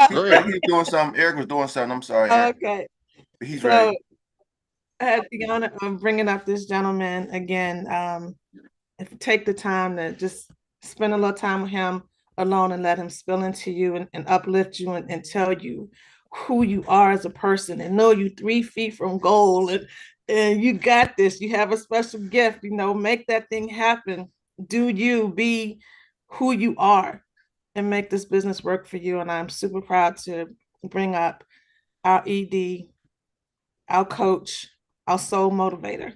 Go ahead. He was doing something. Eric was doing something. I'm sorry, Eric. Okay. He's So ready. I had the honor of bringing up this gentleman again. If you take the time to just spend a little time with him alone and let him spill into you and uplift you and tell you who you are as a person and know you 3 feet from goal and you got this. You have a special gift, make that thing happen. Do you be who you are and make this business work for you? And I'm super proud to bring up our ED, our coach, our soul motivator,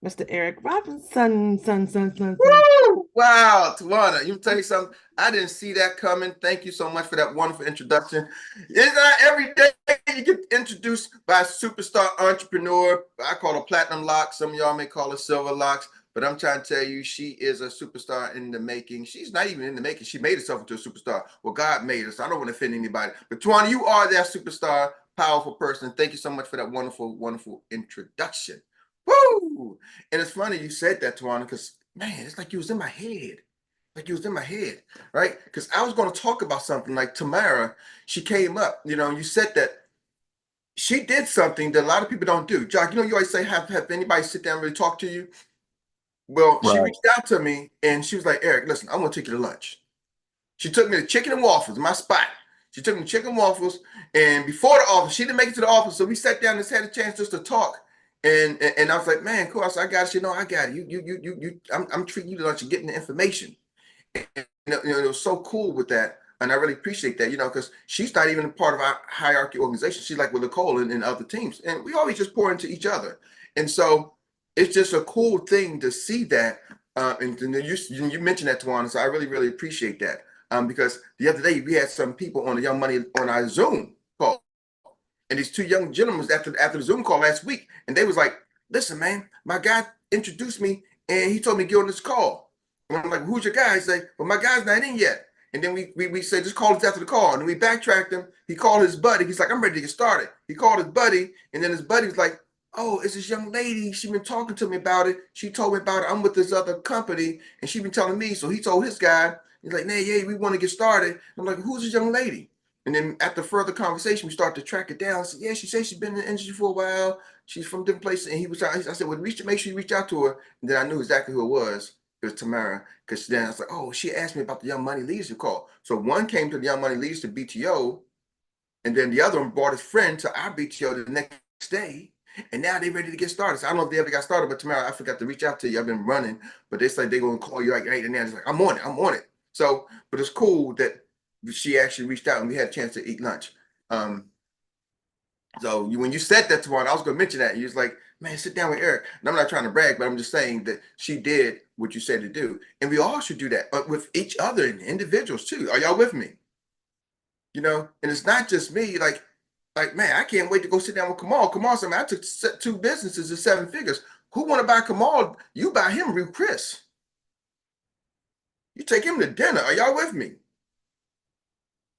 Mr. Erik Robinson. Son. Woo! Wow, Tawana, you tell you something. I didn't see that coming. Thank you so much for that wonderful introduction. It's not every day you get introduced by a superstar entrepreneur. I call her platinum locks. Some of y'all may call her silver locks. But I'm trying to tell you, she is a superstar in the making. She's not even in the making. She made herself into a superstar. Well, God made her, so I don't want to offend anybody. But Tawana, you are that superstar, powerful person. Thank you so much for that wonderful, wonderful introduction. Woo! And it's funny you said that, Tawana, because man, it's like you was in my head. Like you was in my head, right? Because I was going to talk about something like Tamara. She came up, you said that she did something that a lot of people don't do. Jock, you always say, have anybody sit down and really talk to you? Well, she Right. reached out to me and she was like, Erik, listen, I'm going to take you to lunch. She took me to Chicken and Waffles, my spot. She took me to Chicken and Waffles, and before the office, she didn't make it to the office, so we sat down and had a chance just to talk. And I was like, man, cool. I said, I got you. I got it. I'm treating you to lunch and getting the information. And, it was so cool with that, and I really appreciate that. Because she's not even a part of our hierarchy organization. She's like with Nicole and other teams, and we always just pour into each other. And so it's just a cool thing to see that. And you mentioned that, Tawana, so I really, really appreciate that. Because the other day we had some people on the Young Money on our Zoom call, and these two young gentlemen after the Zoom call last week, and they was like, "Listen, man, my guy introduced me, and he told me to get on this call." And I'm like, "Who's your guy?" He's like, "Well, my guy's not in yet." And then we said, "Just call us after the call." And then we backtracked him. He called his buddy. He's like, "I'm ready to get started." He called his buddy, and then his buddy was like, "Oh, it's this young lady. She been talking to me about it. She told me about it. I'm with this other company, and she been telling me." So he told his guy. He's like, "Nah, yeah, we want to get started." I'm like, "Who's this young lady?" And then after further conversation, we start to track it down. I said, "Yeah, she said she's been in the industry for a while. She's from different places." And I said, "Well, make sure you reach out to her." And then I knew exactly who it was. It was Tamara. Because then I was like, "Oh, she asked me about the Young Money Leadership call." So one came to the Young Money Leadership BTO, and then the other one brought his friend to our BTO the next day. And now they're ready to get started. So I don't know if they ever got started, but Tamara, I forgot to reach out to you. I've been running, but they said they're going to call you like right now. It's like, I'm on it. I'm on it. So, but it's cool that she actually reached out and we had a chance to eat lunch. So when you said that to one, I was going to mention that. You was like, man, sit down with Erik. And I'm not trying to brag, but I'm just saying that she did what you said to do. And we all should do that with each other and individuals too. Are y'all with me? And it's not just me. Like man, I can't wait to go sit down with Kamal. Kamal said, man, I took 2 businesses to 7 figures. Who want to buy Kamal? You buy him Ruth Chris. You take him to dinner. Are y'all with me?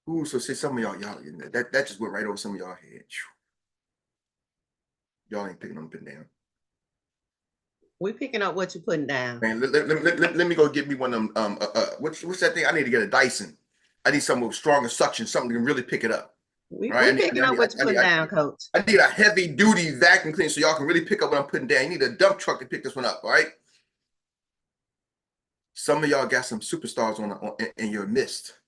Ooh, so see some of y'all that just went right over some of y'all head. Y'all ain't picking them down. We picking up what you're putting down. Man, let me go get me one of them. What's that thing? I need to get a Dyson. I need something with stronger suction, something that can really pick it up. We picking up what you're putting down, Coach. I need a heavy duty vacuum cleaner so y'all can really pick up what I'm putting down. You need a dump truck to pick this one up, all right? Some of y'all got some superstars in your midst,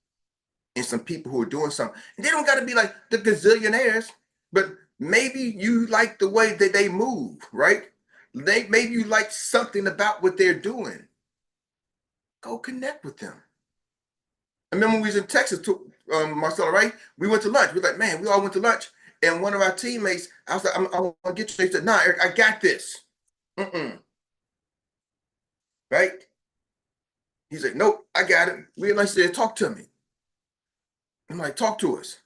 and some people who are doing something. And they don't got to be like the gazillionaires, but maybe you like the way that they move, right? Maybe you like something about what they're doing. Go connect with them. I remember when we was in Texas, Marcella, right? We went to lunch. We were like, man, we all went to lunch. And one of our teammates, I was like, I want to get you. He said, nah, Erik, I got this. Right? He's like, nope, I got it. We lunch there, talk to me. I'm like, talk to us.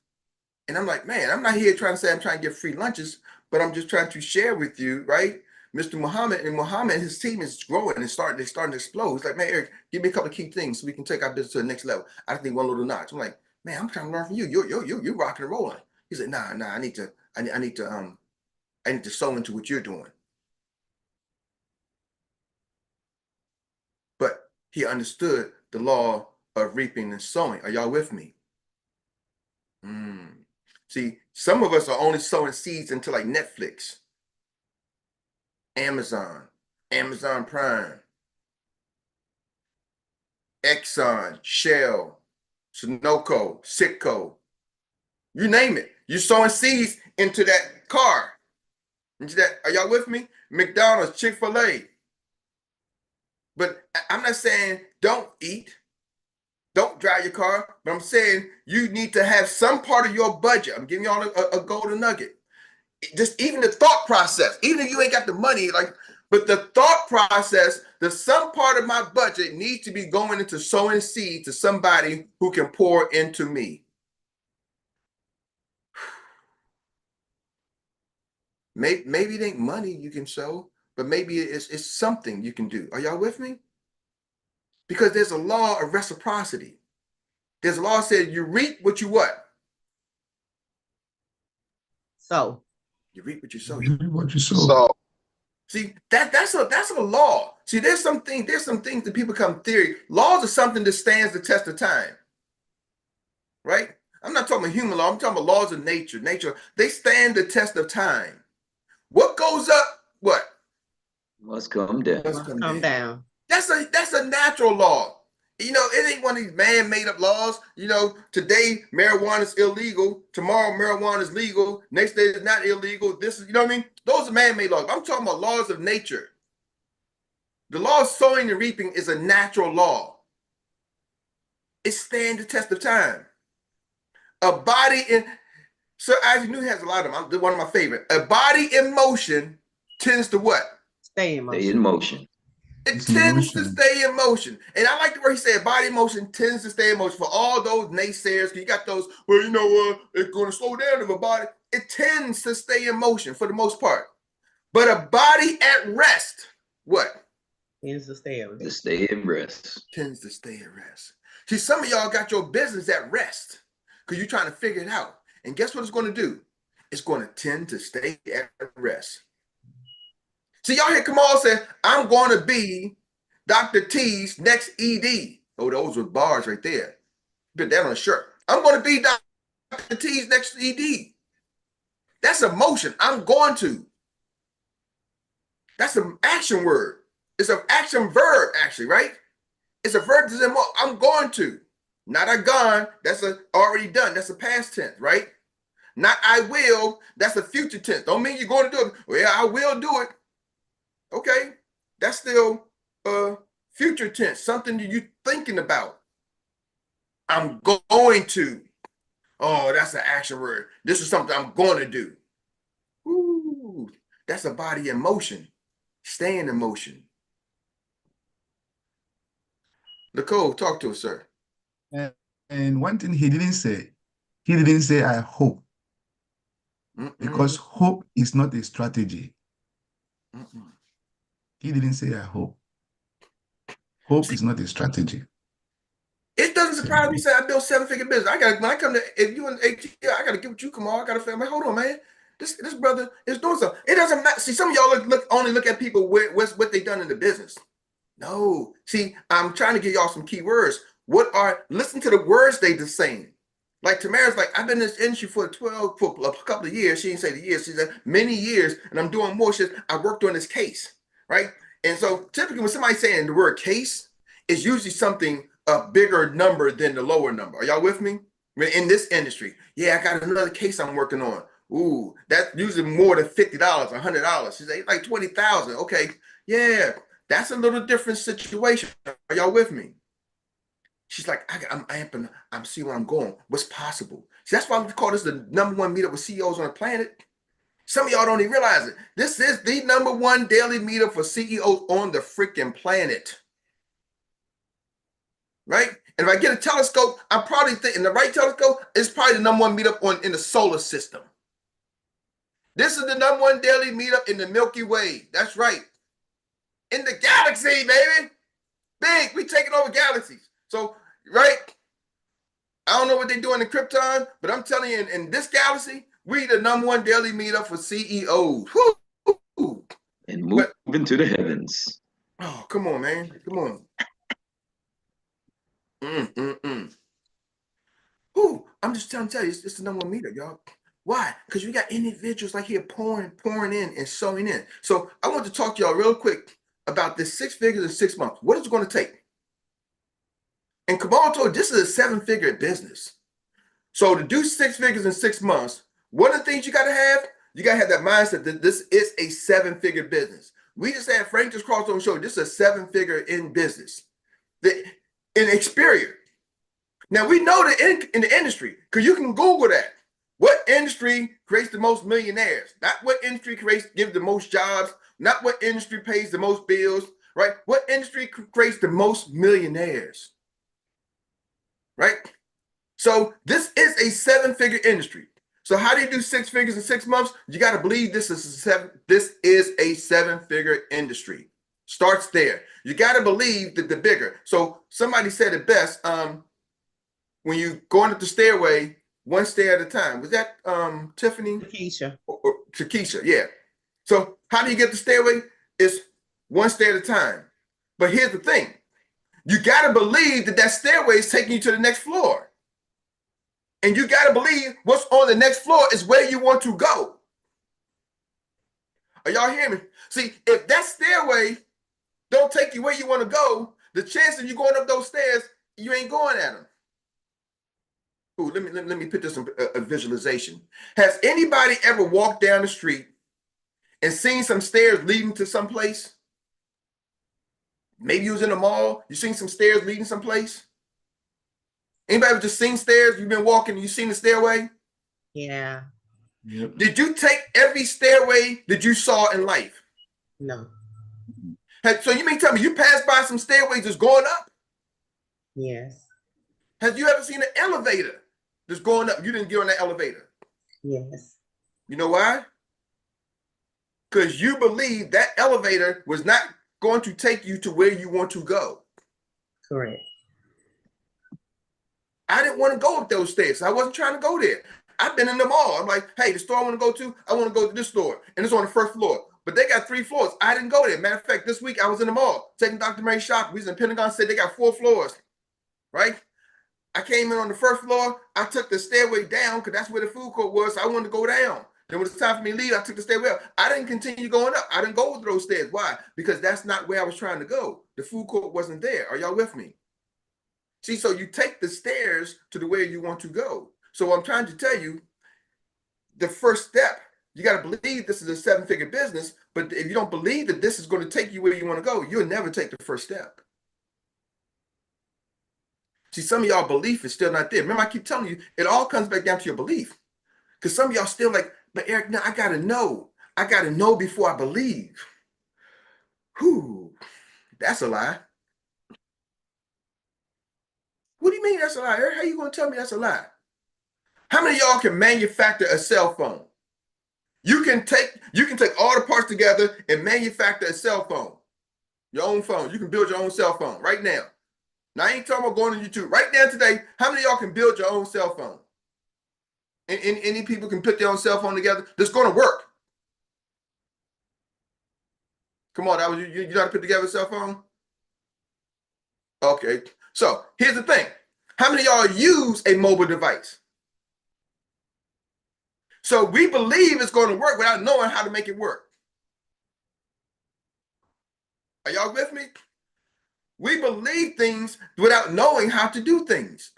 And I'm like, man, I'm not here trying to say I'm trying to get free lunches, but I'm just trying to share with you, right? Mr. Muhammad and his team is growing and they're starting to explode. He's like, man, Erik, give me a couple of key things so we can take our business to the next level. I just need one little notch. I'm like, man, I'm trying to learn from you. You're rocking and rolling. He's like, nah, I need to sow into what you're doing. But he understood the law of reaping and sowing. Are y'all with me? See, some of us are only sowing seeds into like Netflix, Amazon, Amazon Prime, Exxon, Shell, Sunoco, Citco, you name it. You're sowing seeds into that car. Into that, are y'all with me? McDonald's, Chick-fil-A. But I'm not saying don't eat, don't drive your car, but I'm saying you need to have some part of your budget. I'm giving y'all a golden nugget. Just even the thought process, even if you ain't got the money, like, but the thought process, that some part of my budget needs to be going into sowing seed to somebody who can pour into me. Maybe it ain't money you can sow, but maybe it's something you can do. Are y'all with me? Because there's a law of reciprocity. There's a law that says you reap what you what? So You reap what you sow. What you saw. So See, that's a law. See, there's some things that people become theory. Laws are something that stands the test of time. Right? I'm not talking about human law, I'm talking about laws of nature. Nature, they stand the test of time. What goes up, what? Must come down. Must come down. That's a natural law. You know, it ain't one of these man-made up laws. You know, today marijuana is illegal. Tomorrow marijuana is legal. Next day it's not illegal. This is, you know what I mean? Those are man-made laws. I'm talking about laws of nature. The law of sowing and reaping is a natural law. It stands the test of time. A body in, Sir Isaac Newton has a lot of them. I'm one of my favorite. A body in motion tends to what? Stay in Stay in motion. motion. It It's in tends to motion. stay in motion. And I like the way he said body in motion tends to stay in motion. For all those naysayers, you got those, well, you know, it's going to slow down if a body. It tends to stay in motion for the most part. But a body at rest, what? Tends to stay in To motion. stay in rest. Tends to stay at rest. See, some of y'all got your business at rest because you're trying to figure it out. And guess what it's going to do? It's going to tend to stay at rest. See, y'all hear Kamal say, I'm going to be Dr. T's next ED. Oh, those were bars right there. Put that on a shirt. I'm going to be Dr. T's next ED. That's a motion. I'm going to. That's an action word. It's an action verb, actually, right? It's a verb that's in motion. I'm going to. Not I gone. That's a already done. That's a past tense, right? Not I will. That's a future tense. Don't mean you're going to do it. Well, yeah, I will do it. Okay. That's still future tense, something that you're thinking about. I'm going to. Oh, that's an action word. This is something I'm going to do. Ooh, that's a body in motion. Staying in motion. Nicole, talk to us, sir. And one thing he didn't say, I hope. Because hope is not a strategy. He didn't say, I hope. Hope is not a strategy. It doesn't surprise me. Say I built 7-figure business. I got when I come to if you in ATL, I gotta get what you come on. I gotta feel. Hold on, man. This brother is doing something. It doesn't matter. See, some of y'all only look at people what they done in the business. No, see, I'm trying to give y'all some key words. Listen to the words they just saying. Like Tamara's like, I've been in this industry for a couple of years. She didn't say the years. She said many years, and I'm doing more shit. I worked on this case, right? And so typically when somebody's saying the word case, it's usually something a bigger number than the lower number. Are y'all with me? In this industry, yeah, I got another case I'm working on. Ooh, that's usually more than $50, $100. She's like 20,000. Okay, yeah, that's a little different situation. Are y'all with me? She's like, I'm amping. I'm seeing where I'm going. What's possible? See, that's why we call this the #1 meetup with CEOs on the planet. Some of y'all don't even realize it. This is the #1 daily meetup for CEOs on the freaking planet. Right? And if I get a telescope, I'm probably thinking the right telescope is probably the #1 meetup in the solar system. This is the #1 daily meetup in the Milky Way. That's right. In the galaxy, baby. Big. We taking over galaxies. So, right? I don't know what they're doing in Krypton, but I'm telling you, in this galaxy, we the #1 daily meetup for CEOs. Woo! And moving to the heavens. Oh, come on, man. Come on. Whew, I'm just trying to tell you, it's the #1 meetup, y'all. Why? Because we got individuals like here pouring in and sowing in. So I want to talk to y'all real quick about this 6 figures in 6 months. What is it going to take? And Kamal told you, this is a 7-figure business. So to do 6 figures in 6 months, one of the things you got to have that mindset that this is a 7-figure business. We just had Frank just crossed over and showed this is a 7-figure in business. In Experior. Now we know that in the industry, because you can Google that. What industry creates the most millionaires? Not what industry gives the most jobs, not what industry pays the most bills, right? What industry creates the most millionaires? Right? So this is a 7-figure industry. So how do you do 6 figures in 6 months? You got to believe this is a 7-figure industry. Starts there. You got to believe that the bigger. So somebody said it best. When you going up the stairway, one stair at a time. Was that Tiffany? Keisha. Or Takesha, yeah. So how do you get the stairway? It's one stair at a time. But here's the thing. You got to believe that stairway is taking you to the next floor. And you got to believe what's on the next floor is where you want to go. Are y'all hearing me? See, if that stairway don't take you where you want to go, the chance of you going up those stairs, you ain't going at them. Ooh, let me put this in a visualization. Has anybody ever walked down the street and seen some stairs leading to some place? Maybe you was in a mall, you seen some stairs leading someplace? Anybody ever just seen stairs? You've been walking and you seen the stairway? Yeah. Yep. Did you take every stairway that you saw in life? No. So you mean tell me you passed by some stairways just going up? Yes. Have you ever seen an elevator that's going up? You didn't get on that elevator. Yes. You know why? Because you believe that elevator was not going to take you to where you want to go. Correct. I didn't want to go up those stairs. I wasn't trying to go there. I've been in the mall. I'm like, hey, the store I want to go to, I want to go to this store. And it's on the first floor. But they got 3 floors. I didn't go there. Matter of fact, this week I was in the mall taking Dr. Mary shopping. We was in Pentagon City. They got 4 floors, right? I came in on the first floor. I took the stairway down because that's where the food court was. So I wanted to go down. Then when it's time for me to leave, I took the stairway up. I didn't continue going up. I didn't go with those stairs. Why? Because that's not where I was trying to go. The food court wasn't there. Are y'all with me? See, so you take the stairs to the way you want to go. So I'm trying to tell you, the first step, you got to believe this is a 7-figure business. But if you don't believe that this is going to take you where you want to go, you'll never take the first step. See, some of y'all belief is still not there. Remember, I keep telling you, it all comes back down to your belief. Because some of y'all still like, but Eric, no, I got to know. I got to know before I believe. Whew, that's a lie. What do you mean that's a lie, Eric? How you going to tell me that's a lie? How many of y'all can manufacture a cell phone? You can take all the parts together and manufacture a cell phone. Your own phone. You can build your own cell phone right now. Now, I ain't talking about going to YouTube. Right now today, how many of y'all can build your own cell phone? And any people can put their own cell phone together that's going to work. Come on, that was you know how to put together a cell phone? Okay. So here's the thing. How many of y'all use a mobile device? So we believe it's going to work without knowing how to make it work. Are y'all with me? We believe things without knowing how to do things.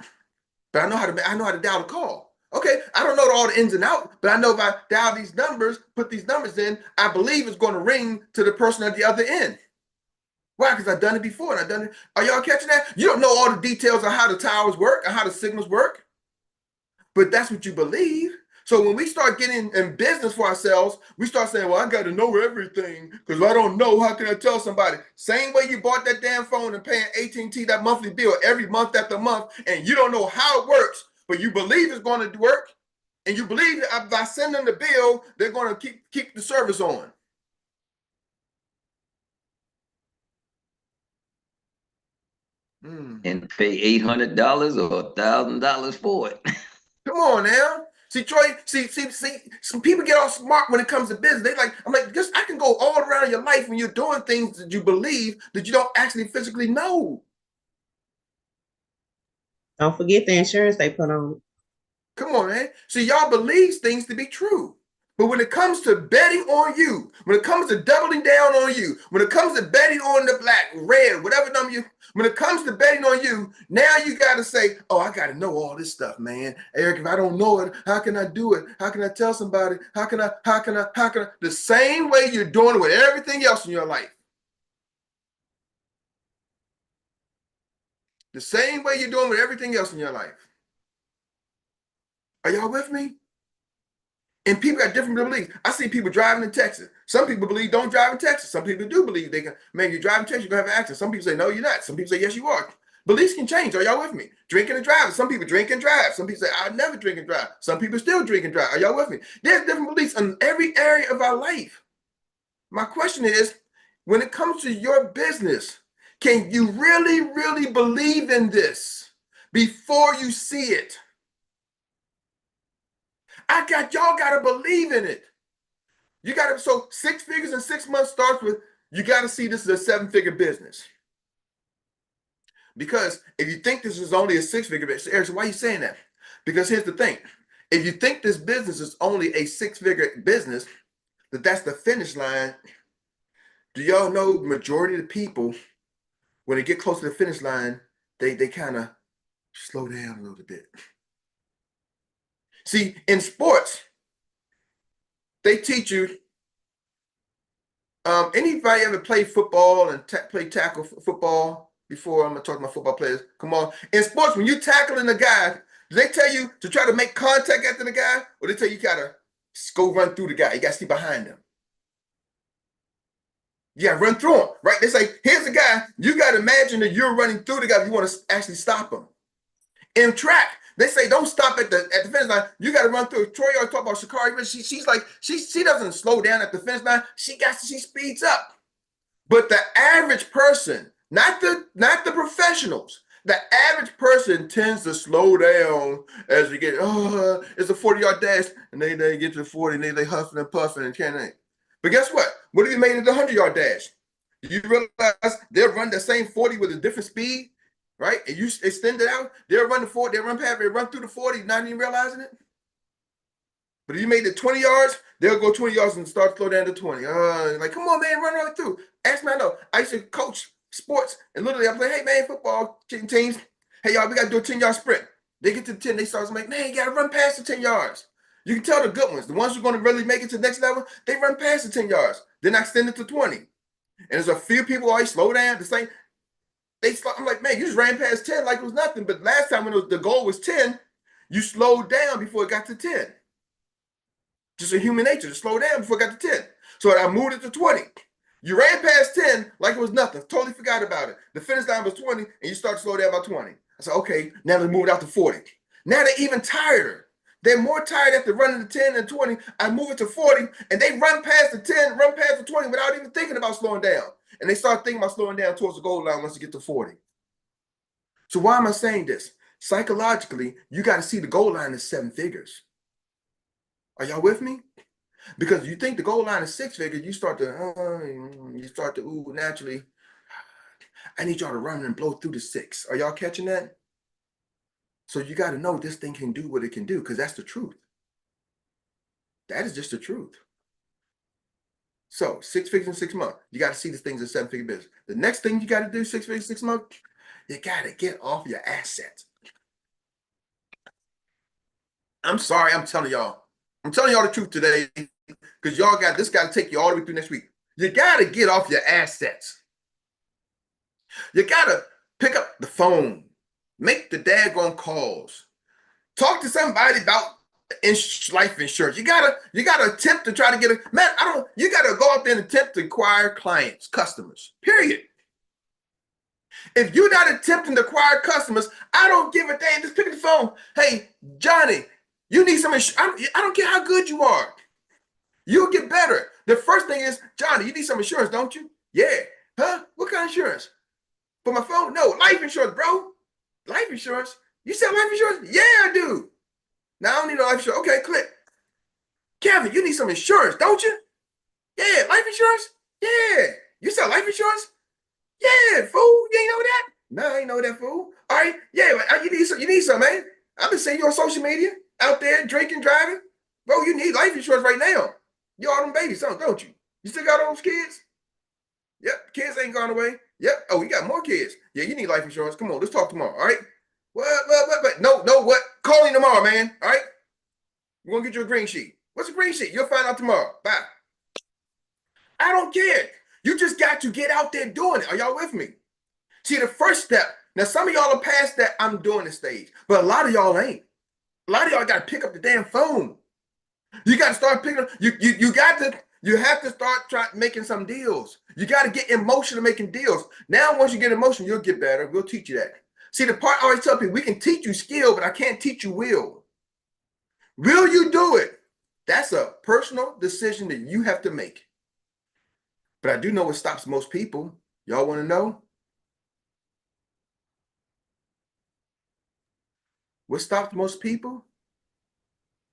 But I know how to dial a call. Okay, I don't know all the ins and outs, but I know if I dial these numbers, put these numbers in, I believe it's going to ring to the person at the other end. Why? Because I've done it before and I've done it. Are y'all catching that? You don't know all the details of how the towers work and how the signals work, but that's what you believe. So when we start getting in business for ourselves, we start saying, well, I got to know everything because if I don't know, how can I tell somebody? Same way you bought that damn phone and paying AT&T that monthly bill every month after month, and you don't know how it works, but you believe it's going to work, and you believe that by sending the bill, they're going to keep the service on. And pay $800 or $1,000 for it. Come on now. See, Troy, see, some people get all smart when it comes to business. I'm like, just I can go all around your life when you're doing things that you believe that you don't actually physically know. Don't forget the insurance they put on it. Come on, man. See, y'all believe things to be true. But when it comes to betting on you, when it comes to doubling down on you, when it comes to betting on the black, red, whatever number you, when it comes to betting on you, now you got to say, oh, I got to know all this stuff, man. Eric, if I don't know it, how can I do it? How can I tell somebody? How can I? The same way you're doing it with everything else in your life. The same way you're doing with everything else in your life. Are y'all with me? And people got different beliefs. I see people driving in Texas. Some people believe don't drive in Texas. Some people do believe they can. Man, you drive in Texas, you're gonna have an accident. Some people say no, you're not. Some people say yes, you are. Beliefs can change. Are y'all with me? Drinking and driving. Some people drink and drive. Some people say I never drink and drive. Some people still drink and drive. Are y'all with me? There's different beliefs in every area of our life. My question is, when it comes to your business, can you really, really believe in this before you see it? Y'all gotta believe in it. You gotta, so 6 figures in 6 months starts with, you gotta see this as a 7-figure business. Because if you think this is only a 6-figure business, Eric, so why are you saying that? Because here's the thing. If you think this business is only a 6-figure business, that's the finish line, do y'all know the majority of the people, when they get close to the finish line, they kind of slow down a little bit. See, in sports, they teach you, anybody ever played football and play tackle football before? I'm gonna talk about football players. Come on. In sports, when you're tackling a guy, do they tell you to try to make contact after the guy, or they tell you gotta go run through the guy? You gotta stay behind him. You gotta run through him, right? They say, here's the guy. You gotta imagine that you're running through the guy if you want to actually stop him. In track, they say don't stop at the finish line. You got to run through. Troy always talk about Shakari, but she doesn't slow down at the finish line. She speeds up. But the average person, not the professionals, the average person tends to slow down as you get. Oh, it's a 40-yard dash, and they get to the 40, and they huffing and puffing and can't. But guess what? What if you made it a 100-yard dash? Do you realize they'll run the same 40 with a different speed? Right? And you extend it out, they'll run the 40, they'll run past, they run through the 40, not even realizing it. But if you made it 20 yards, they'll go 20 yards and start to slow down to 20. Like, come on, man, run right through. Ask me, I know. I used to coach sports, and literally I'm like, hey, man, football teams, hey, y'all, we got to do a 10-yard sprint. They get to 10, they start like, man, you got to run past the 10 yards. You can tell the good ones, the ones who are going to really make it to the next level, they run past the 10 yards. Then I extend it to 20. And there's a few people always slow down, the same. I'm like, man, you just ran past 10 like it was nothing. But last time when the goal was 10, you slowed down before it got to 10. Just a human nature to slow down before it got to 10. So I moved it to 20. You ran past 10 like it was nothing. Totally forgot about it. The finish line was 20, and you start to slow down by 20. I said, okay, now let's move it out to 40. Now they're even tireder. They're more tired after running the 10 and 20. I move it to 40, and they run past the 10, run past the 20 without even thinking about slowing down. And they start thinking about slowing down towards the goal line once you get to 40. So why am I saying this? Psychologically, you got to see the goal line as 7 figures. Are y'all with me? Because you think the goal line is 6 figures, you start to, ooh, naturally, I need y'all to run and blow through the 6. Are y'all catching that? So you got to know this thing can do what it can do, because that's the truth. That is just the truth. So 6 figures in 6 months. You got to see this thing's a 7-figure business. The next thing you got to do, 6 figures, 6 months, you got to get off your assets. I'm sorry, I'm telling y'all the truth today, because y'all got this got to take you all the way through next week. You got to get off your assets. You got to pick up the phone, make the daggone calls, talk to somebody about life insurance. You gotta attempt to try to get you gotta go out there and attempt to acquire clients, customers, period. If you're not attempting to acquire customers, I don't give a damn. Just pick up the phone. Hey, Johnny, you need some insurance. I don't care how good you are. You'll get better. The first thing is, Johnny, you need some insurance, don't you? Yeah. Huh? What kind of insurance? For my phone? No, life insurance, bro. Life insurance? You sell life insurance? Yeah, I do. Now, I don't need no life insurance. Okay, click. Kevin, you need some insurance, don't you? Yeah, life insurance? Yeah. You sell life insurance? Yeah, fool. You ain't know that? No, I ain't know that, fool. All right. Yeah, you need some, man. I've been seeing you on social media. out there drinking, driving. Bro, you need life insurance right now. You all them babies, don't you? You still got all those kids? Yep, kids ain't gone away. Yep. Oh, you got more kids. Yeah, you need life insurance. Come on, let's talk tomorrow. All right. What? No, what? Call me tomorrow, man. All right. We're gonna get you a green sheet. What's a green sheet? You'll find out tomorrow. Bye. I don't care. You just got to get out there doing it. Are y'all with me? See, the first step. Now, some of y'all are past that I'm doing the stage, but a lot of y'all ain't. A lot of y'all got to pick up the damn phone. You got to start picking up. You have to start making some deals. You got to get emotional making deals. Now, once you get emotional, you'll get better. We'll teach you that. See, the part I always tell people, we can teach you skill, but I can't teach you will. Will you do it? That's a personal decision that you have to make. But I do know what stops most people. Y'all want to know? What stops most people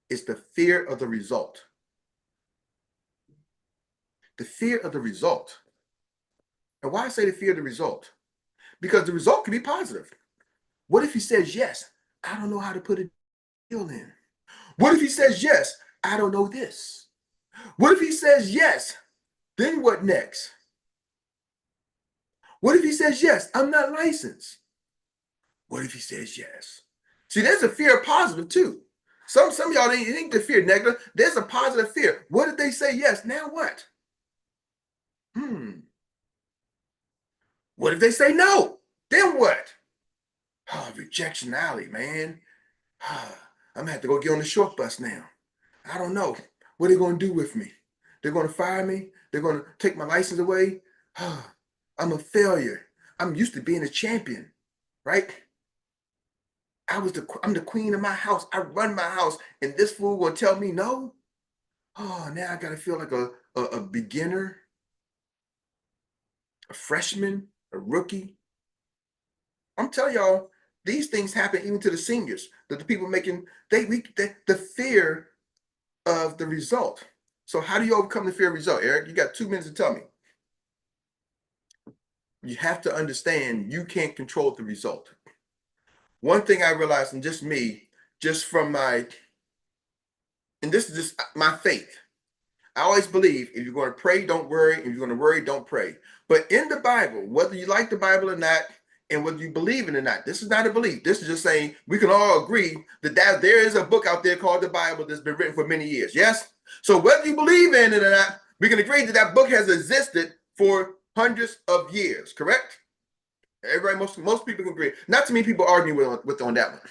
is the fear of the result. The fear of the result. And why I say the fear of the result? Because the result can be positive. What if he says yes? I don't know how to put a deal in. What if he says yes? I don't know this. What if he says yes? Then what next? What if he says yes? I'm not licensed. What if he says yes? See, there's a fear of positive too. Some of y'all think the fear negative. There's a positive fear. What if they say yes? Now what? What if they say no? Then what? Oh, rejection alley, man. I'm gonna have to go get on the short bus now. I don't know. What are they gonna do with me? They're gonna fire me? They're gonna take my license away? I'm a failure. I'm used to being a champion, right? I'm the queen of my house. I run my house, and this fool will tell me no. Oh, now I gotta feel like a beginner, a freshman, a rookie. I'm telling y'all, these things happen even to the seniors. That the people making the fear of the result. So how do you overcome the fear of result, Eric? You got 2 minutes to tell me. You have to understand you can't control the result. One thing I realized, and just me, just from and this is just my faith. I always believe if you're going to pray, don't worry. If you're going to worry, don't pray. But in the Bible, whether you like the Bible or not, and whether you believe in it or not, this is not a belief. This is just saying we can all agree that there is a book out there called the Bible that's been written for many years. Yes? So whether you believe in it or not, we can agree that that book has existed for hundreds of years, correct? Everybody, most people can agree. Not too many people argue with on that one.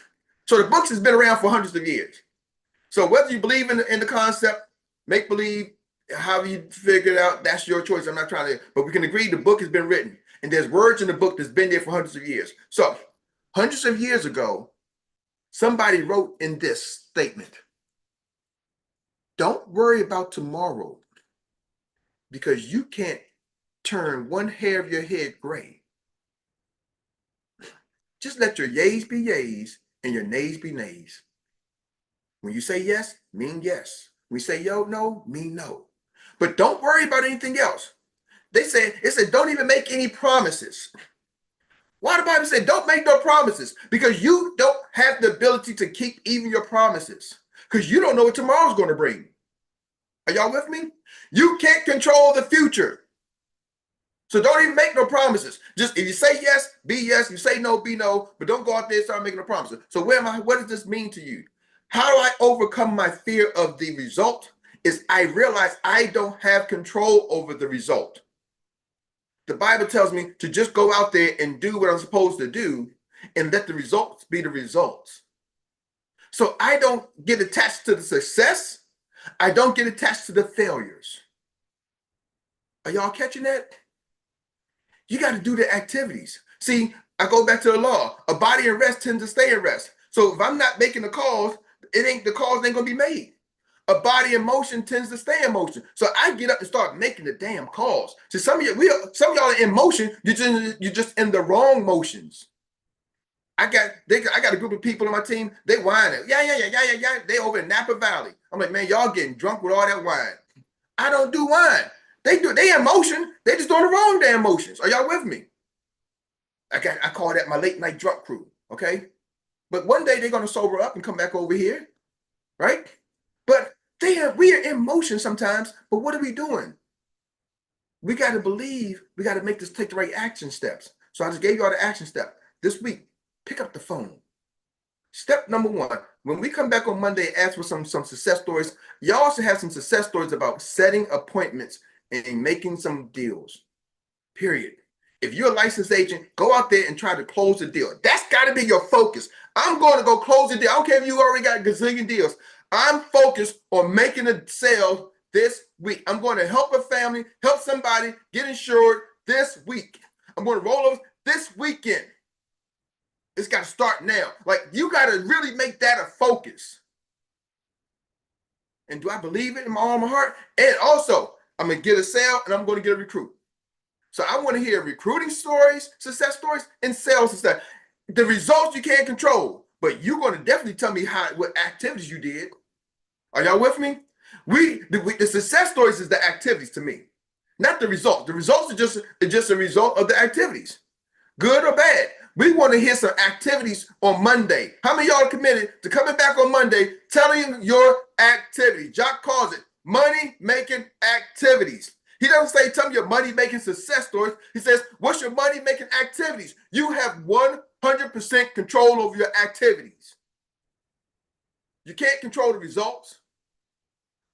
So the books has been around for hundreds of years. So whether you believe in the concept, make believe, however you figure it out, that's your choice. I'm not trying to, but we can agree the book has been written. And there's words in the book that's been there for hundreds of years. So hundreds of years ago, somebody wrote in this statement, don't worry about tomorrow because you can't turn one hair of your head gray. Just let your yays be yays and your nays be nays. When you say yes, mean yes. When you say no, mean no. But don't worry about anything else. It said, don't even make any promises. Why the Bible said, don't make no promises? Because you don't have the ability to keep even your promises. Because you don't know what tomorrow's going to bring. Are y'all with me? You can't control the future. So don't even make no promises. Just if you say yes, be yes. You say no, be no. But don't go out there and start making no promises. So where am I? What does this mean to you? How do I overcome my fear of the result? Is I realize I don't have control over the result. The Bible tells me to just go out there and do what I'm supposed to do and let the results be the results. So I don't get attached to the success. I don't get attached to the failures. Are y'all catching that? You got to do the activities. See, I go back to the law. A body in rest tends to stay in rest. So if I'm not making the calls, the calls ain't gonna be made. A body in motion tends to stay in motion. So I get up and start making the damn calls. So some of y'all are in motion. You're just in the wrong motions. I got a group of people on my team. They whining. Yeah. They over in Napa Valley. I'm like, man, y'all getting drunk with all that wine. I don't do wine. They in motion. They just doing the wrong damn motions. Are y'all with me? I call that my late night drunk crew. Okay. But one day they're gonna sober up and come back over here. right? But we are in motion sometimes, but what are we doing? We got to believe, we got to take the right action steps. So I just gave you all the action step. This week, pick up the phone. Step number 1, when we come back on Monday, ask for some success stories. You also have some success stories about setting appointments and making some deals, period. If you're a licensed agent, go out there and try to close the deal. That's got to be your focus. I'm going to go close the deal. I don't care if you already got a gazillion deals. I'm focused on making a sale this week. I'm going to help a family, help somebody get insured this week. I'm going to roll over this weekend. It's got to start now. Like, you got to really make that a focus. And do I believe it in all my heart? And also, I'm going to get a sale and I'm going to get a recruit. So I want to hear recruiting stories, success stories, and sales success. The results you can't control, but you're going to definitely tell me what activities you did. Are y'all with me? The success stories is the activities to me, not the results. The results are just a result of the activities, good or bad. We want to hear some activities on Monday. How many of y'all are committed to coming back on Monday, telling your activities? Jock calls it money-making activities. He doesn't say, tell me your money-making success stories. He says, what's your money-making activities? You have 100% control over your activities. You can't control the results.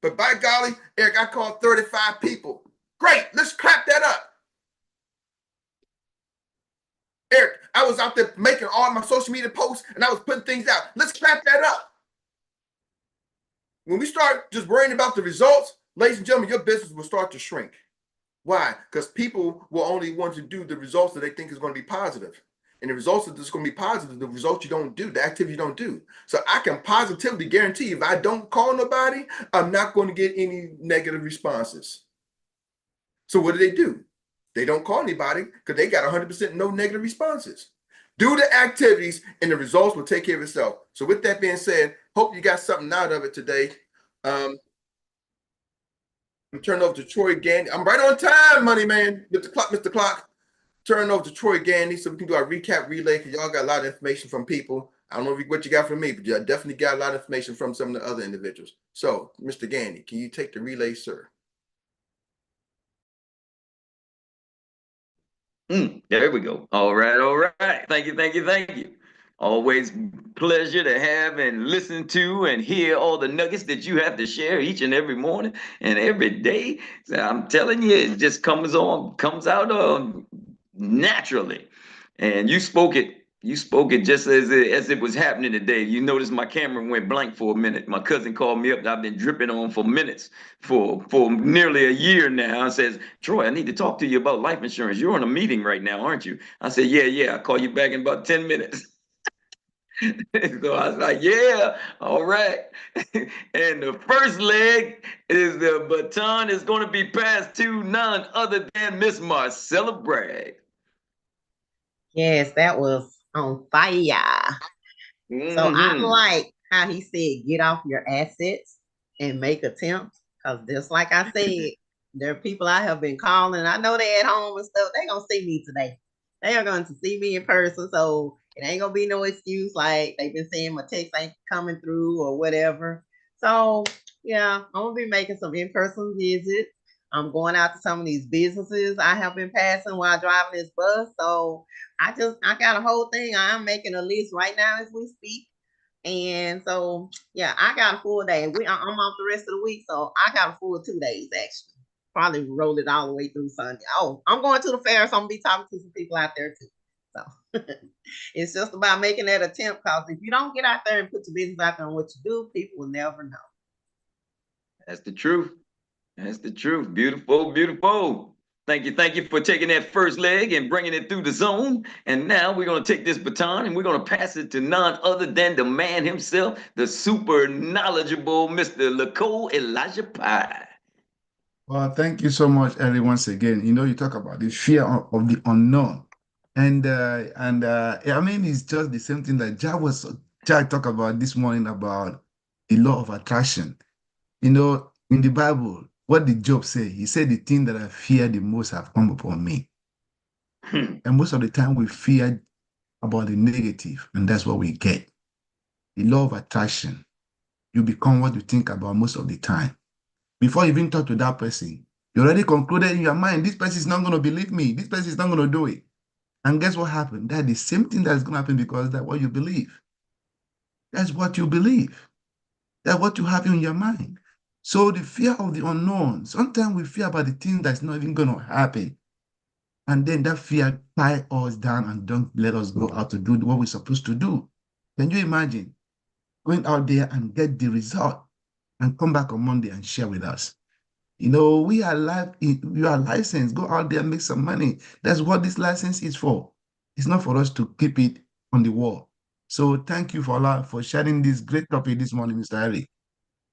But by golly, Eric, I called 35 people. Great, let's clap that up. Eric, I was out there making all my social media posts and I was putting things out. Let's clap that up. When we start just worrying about the results, ladies and gentlemen, your business will start to shrink. Why? Because people will only want to do the results that they think is going to be positive. And the results that is going to be positive, the results you don't do, the activity you don't do. So I can positively guarantee if I don't call nobody, I'm not going to get any negative responses. So what do? They don't call anybody because they got 100% no negative responses. Do the activities and the results will take care of itself. So with that being said, hope you got something out of it today. I'm turning over to Troy Gandy. I'm right on time, money man. Mr. Clock. Turn over to Troy Gandy so we can do our recap relay because y'all got a lot of information from people. I don't know what you got from me, but you definitely got a lot of information from some of the other individuals. So, Mr. Gandy, can you take the relay, sir? There we go. All right, all right. Thank you, thank you, thank you. Always pleasure to have and listen to and hear all the nuggets that you have to share each and every morning and every day. So I'm telling you, it just comes out naturally. And you spoke it. You spoke it just as it was happening today. You notice my camera went blank for a minute. My cousin called me up. I've been dripping on for minutes for nearly a year now. And says, Troy, I need to talk to you about life insurance. You're on a meeting right now, aren't you? I said, yeah. I'll call you back in about 10 minutes. So I was like, yeah, all right. And the first leg is the baton is going to be passed to none other than Miss Marcella Bragg. Yes, that was on fire. So I like how he said, get off your assets and make attempts. Because just like I said, there are people I have been calling. I know they at home and stuff. They're going to see me today. They are going to see me in person. So it ain't going to be no excuse like they've been saying my text ain't coming through or whatever. So, yeah, I'm going to be making some in-person visits. I'm going out to some of these businesses I have been passing while driving this bus. So I got a whole thing. I'm making a list right now as we speak. And so, yeah, I got a full day. I'm off the rest of the week. So I got a full 2 days actually. Probably roll it all the way through Sunday. Oh, I'm going to the fair. So I'm going to be talking to some people out there too. So it's just about making that attempt because if you don't get out there and put your business out there on what you do, people will never know. That's the truth. That's the truth. Beautiful, beautiful. Thank you for taking that first leg and bringing it through the zone. And now we're going to take this baton and we're going to pass it to none other than the man himself, the super knowledgeable Mr. Lacole Elijah Pye. Well, thank you so much, Erik, once again. You talk about the fear of the unknown. And I mean, it's just the same thing that Jack talked about this morning about the law of attraction. In the Bible, what did Job say? He said, the thing that I fear the most have come upon me. And most of the time we fear about the negative, and that's what we get. The law of attraction. you become what you think about most of the time. Before you even talk to that person, you already concluded in your mind, this person is not going to believe me. This person is not going to do it. And guess what happened? That's the same thing that's going to happen because that's what you believe. That's what you believe. That's what you have in your mind. So the fear of the unknown, sometimes we fear about the thing that's not even going to happen. And then that fear tie us down and don't let us go out to do what we're supposed to do. Can you imagine going out there and get the result and come back on Monday and share with us? You know, we are licensed. Go out there and make some money. That's what this license is for. It's not for us to keep it on the wall. So thank you for sharing this great topic this morning, Mr. Erik.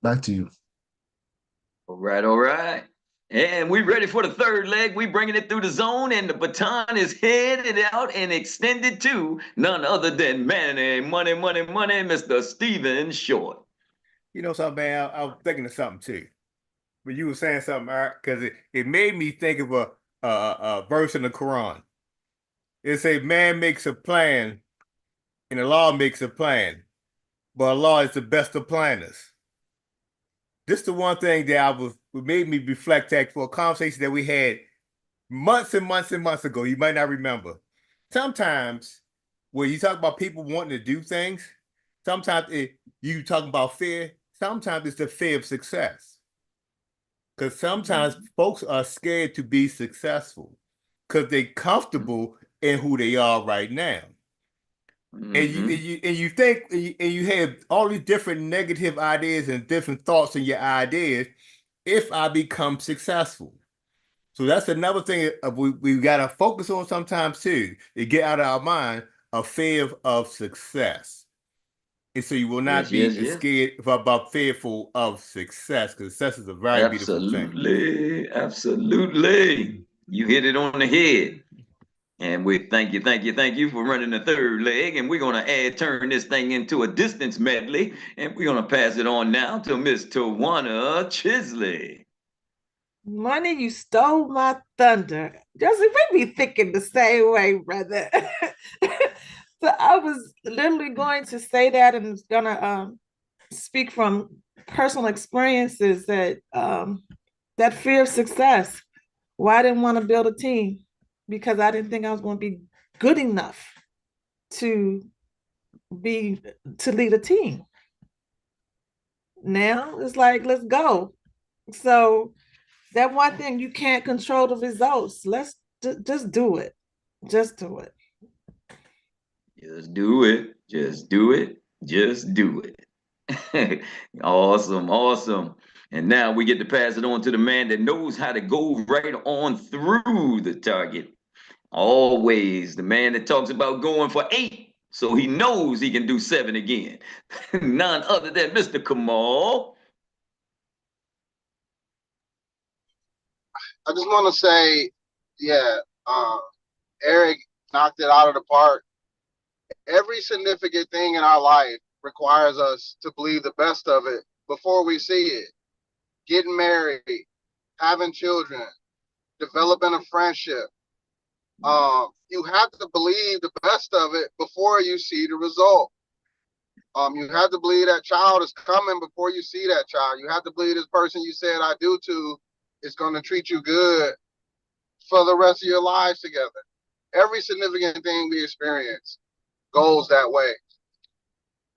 Back to you. All right, all right. And we ready for the third leg. We bringing it through the zone, and the baton is headed out and extended to none other than money, Mr. Stephen Short. You know something, man? I was thinking of something too. But you were saying something, Eric, because it made me think of a verse in the Quran. It say, man makes a plan, and Allah makes a plan, but Allah is the best of planners. This is the one thing that made me reflect back for a conversation that we had months and months and months ago. You might not remember. Sometimes when you talk about people wanting to do things, sometimes you talk about fear. Sometimes it's the fear of success. Because sometimes folks are scared to be successful because they're comfortable in who they are right now. And you think and you have all these different negative ideas and different thoughts in your ideas. If I become successful, so that's another thing we got to focus on sometimes too. To get out of our mind a fear of success, and so you will not be scared about fearful of success, because success is a very beautiful thing. Absolutely. You hit it on the head. And we thank you for running the third leg. And we're going to turn this thing into a distance medley. And we're going to pass it on now to Miss Tawana Chisley. Money, you stole my thunder. Joseph, we be thinking the same way, brother. So I was literally going to say that and gonna speak from personal experiences that that fear of success. Why I didn't want to build a team, because I didn't think I was going to be good enough to lead a team. Now it's like, let's go. So that one thing, you can't control the results. Let's just do it. Just do it. Just do it. Just do it. Just do it. Awesome. Awesome. And now we get to pass it on to the man that knows how to go right on through the target. Always the man that talks about going for 8, so he knows he can do 7 again. None other than Mr. Kamal. I just want to say, yeah, Erik knocked it out of the park. Every significant thing in our life requires us to believe the best of it before we see it. Getting married, having children, developing a friendship. You have to believe the best of it before you see the result. You have to believe that child is coming before you see that child. You have to believe this person you said I do to is going to treat you good for the rest of your lives together. Every significant thing we experience goes that way.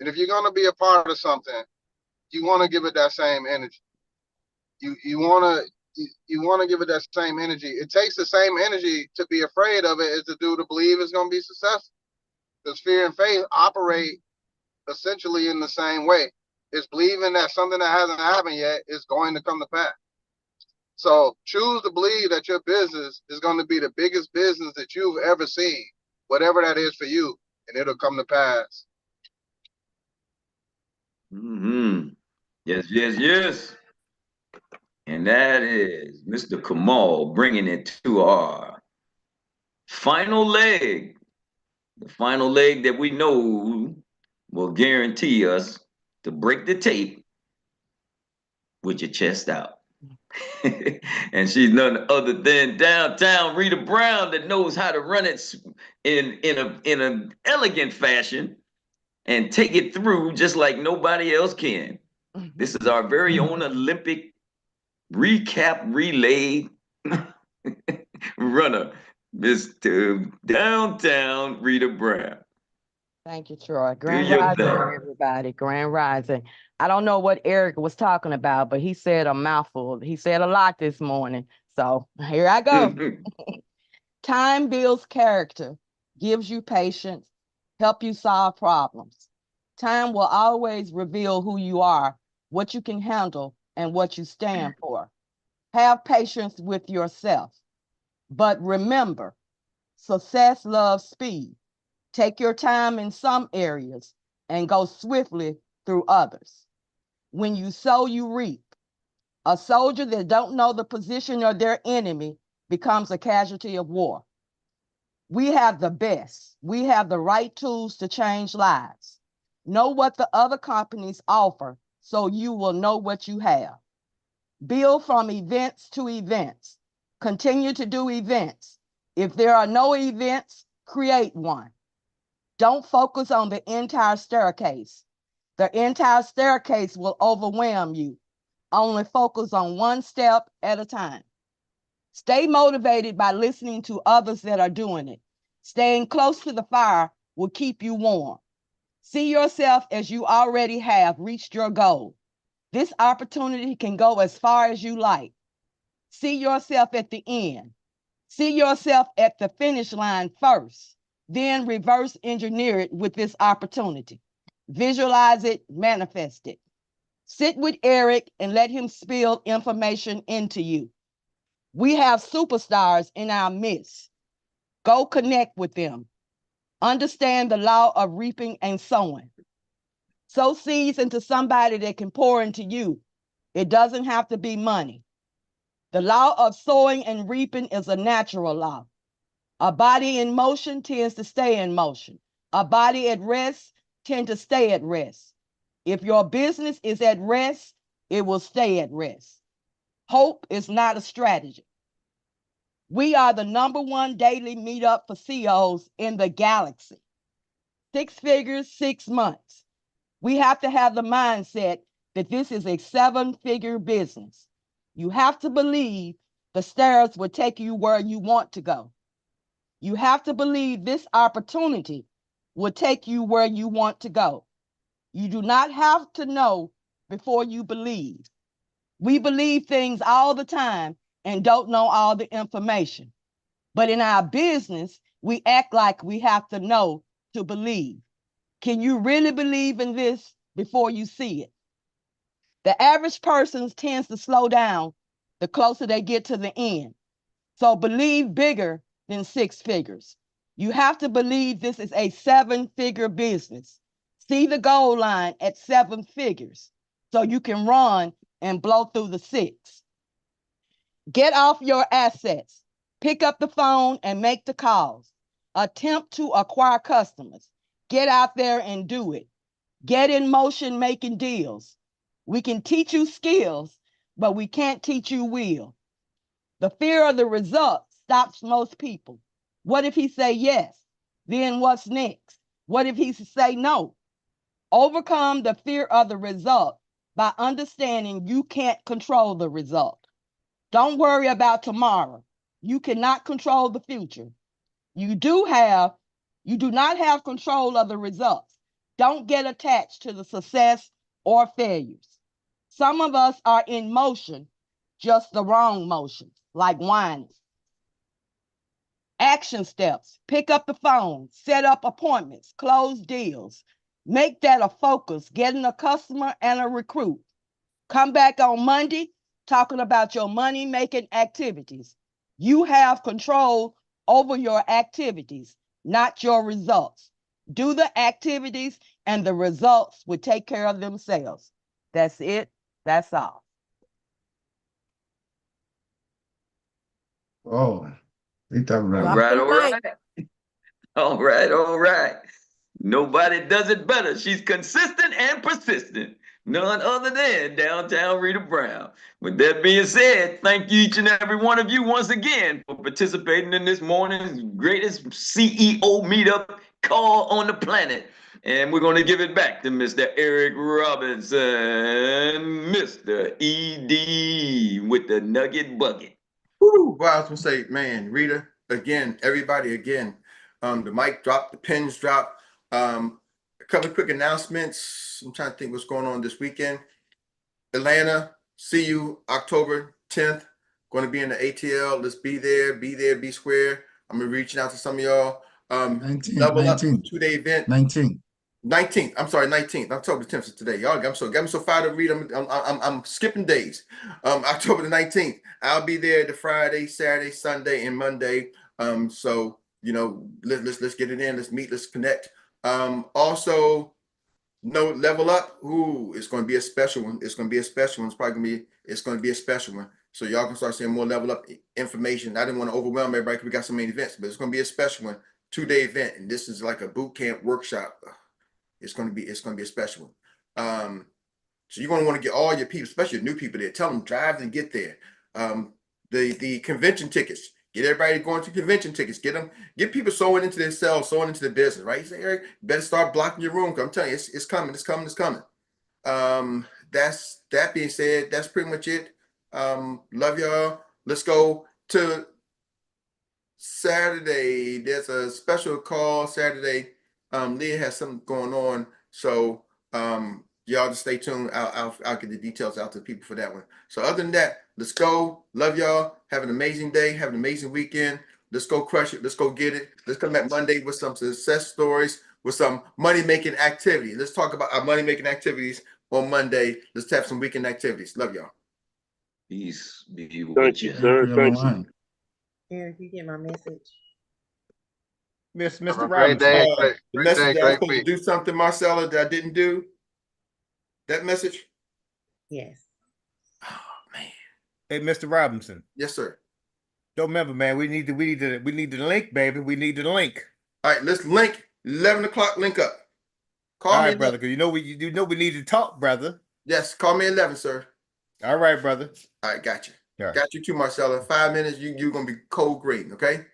And if you're going to be a part of something, you want to give it that same energy. You want to give it that same energy. It takes the same energy to be afraid of it as to believe it's going to be successful. Because fear and faith operate essentially in the same way. It's believing that something that hasn't happened yet is going to come to pass. So choose to believe that your business is going to be the biggest business that you've ever seen, whatever that is for you, and it'll come to pass. Yes, yes, yes. And that is Mr. Kamal bringing it to our final leg. The final leg that we know will guarantee us to break the tape with your chest out. And she's none other than downtown Rita Brown, that knows how to run it in an elegant fashion and take it through just like nobody else can. This is our very own Olympic recap relay runner, Mr. Downtown Rita Brown. Thank you, Troy. Do Grand your Rising, thing. everybody. Grand Rising. I don't know what Erik was talking about, but he said a mouthful. He said a lot this morning. So here I go. Time builds character, gives you patience, help you solve problems. Time will always reveal who you are, what you can handle, and what you stand for. Have patience with yourself. But remember, success loves speed. Take your time in some areas and go swiftly through others. When you sow, you reap. A soldier that don't know the position of their enemy becomes a casualty of war. We have the best. We have the right tools to change lives. Know what the other companies offer so you will know what you have. Build from events to events. Continue to do events. If there are no events, create one. Don't focus on the entire staircase. The entire staircase will overwhelm you. Only focus on one step at a time. Stay motivated by listening to others that are doing it. Staying close to the fire will keep you warm. See yourself as you already have reached your goal. This opportunity can go as far as you like. See yourself at the end. See yourself at the finish line first. Then reverse engineer it with this opportunity. Visualize it, manifest it. Sit with Erik and let him spill information into you. We have superstars in our midst. Go connect with them. Understand the law of reaping and sowing. Sow seeds into somebody that can pour into you. It doesn't have to be money. The law of sowing and reaping is a natural law. A body in motion tends to stay in motion. A body at rest tends to stay at rest. If your business is at rest, it will stay at rest. Hope is not a strategy. We are the #1 daily meetup for CEOs in the galaxy. 6 figures, 6 months. We have to have the mindset that this is a 7-figure business. You have to believe the stairs will take you where you want to go. You have to believe this opportunity will take you where you want to go. You do not have to know before you believe. We believe things all the time and don't know all the information. But in our business, we act like we have to know to believe. Can you really believe in this before you see it? The average person tends to slow down the closer they get to the end. So believe bigger than 6 figures. You have to believe this is a 7-figure business. See the goal line at 7 figures so you can run and blow through the 6. Get off your assets. Pick up the phone and make the calls. Attempt to acquire customers. Get out there and do it. Get in motion making deals. We can teach you skills, but we can't teach you will. The fear of the result stops most people. What if he say yes? Then what's next? What if he say no? Overcome the fear of the result by understanding you can't control the result. Don't worry about tomorrow. You cannot control the future. You do not have control of the results. Don't get attached to the success or failures. Some of us are in motion, just the wrong motion, like whining. Action steps: pick up the phone, set up appointments, close deals. Make that a focus, getting a customer and a recruit. Come back on Monday talking about your money-making activities. You have control over your activities, not your results. Do the activities and the results will take care of themselves. That's it. That's all. Oh, Rita All Brown. right, all right. All right, all right. Nobody does it better. She's consistent and persistent. None other than Downtown Rita Brown. With that being said, thank you each and every one of you once again for participating in this morning's greatest CEO meetup call on the planet. And we're going to give it back to Mr. Erik Robinson, Mr. ED with the Nugget Bucket. Woo, well, I was gonna say, man, Rita, again, everybody, again, the mic dropped, the pens dropped. A couple of quick announcements. I'm trying to think what's going on this weekend. Atlanta, see you October 10th. Going to be in the ATL. Let's be there, be square. I'm gonna be reaching out to some of y'all. 19, Up 2-day event. 19th. I'm sorry, 19th. October 10th is today. Y'all got me so fired up. Read. I'm skipping days. October the 19th. I'll be there the Friday, Saturday, Sunday, and Monday. So you know, let's get it in. Let's meet. Let's connect. Also, no, level up. Ooh, it's going to be a special one. It's going to be a special one. It's going to be a special one. So y'all can start seeing more level up information. I didn't want to overwhelm everybody because we got so many events, but it's going to be a special one, 2-day event, and this is like a boot camp workshop. It's going to be a special one. So you're going to want to get all your people, especially new people there. Tell them drive and get there. The convention tickets. Get everybody going to convention tickets. Get people sewing into their sales, sewing into the business, right? You say, Eric, you better start blocking your room. I'm telling you, it's coming. That being said, that's pretty much it. Love y'all. Let's go to Saturday. There's a special call Saturday. Leah has something going on, so y'all just stay tuned. I'll get the details out to people for that one. So other than that, let's go. Love y'all. Have an amazing day. Have an amazing weekend. Let's go crush it. Let's go get it. Let's come back Monday with some success stories, with some money-making activity. Let's talk about our money-making activities on Monday. Let's have some weekend activities. Love y'all. Peace be with Thank you, sir. Thank you. Eric, you get my message? Mr. Have a Robinson. great day. The Great message day, that I was great supposed to week. do something, Marcella, that I didn't do. That message? Yes. Oh man. Hey, Mr. Robinson. Yes, sir. Don't remember, man. We need the link, baby. We need the link. All right, let's link 11 o'clock. Link up. Call All me, right, brother. Because you know we need to talk, brother. Yes, call me 11, sir. All right, brother. All right, got you. All right. Got you too, Marcella. 5 minutes, you're gonna be cold green, okay?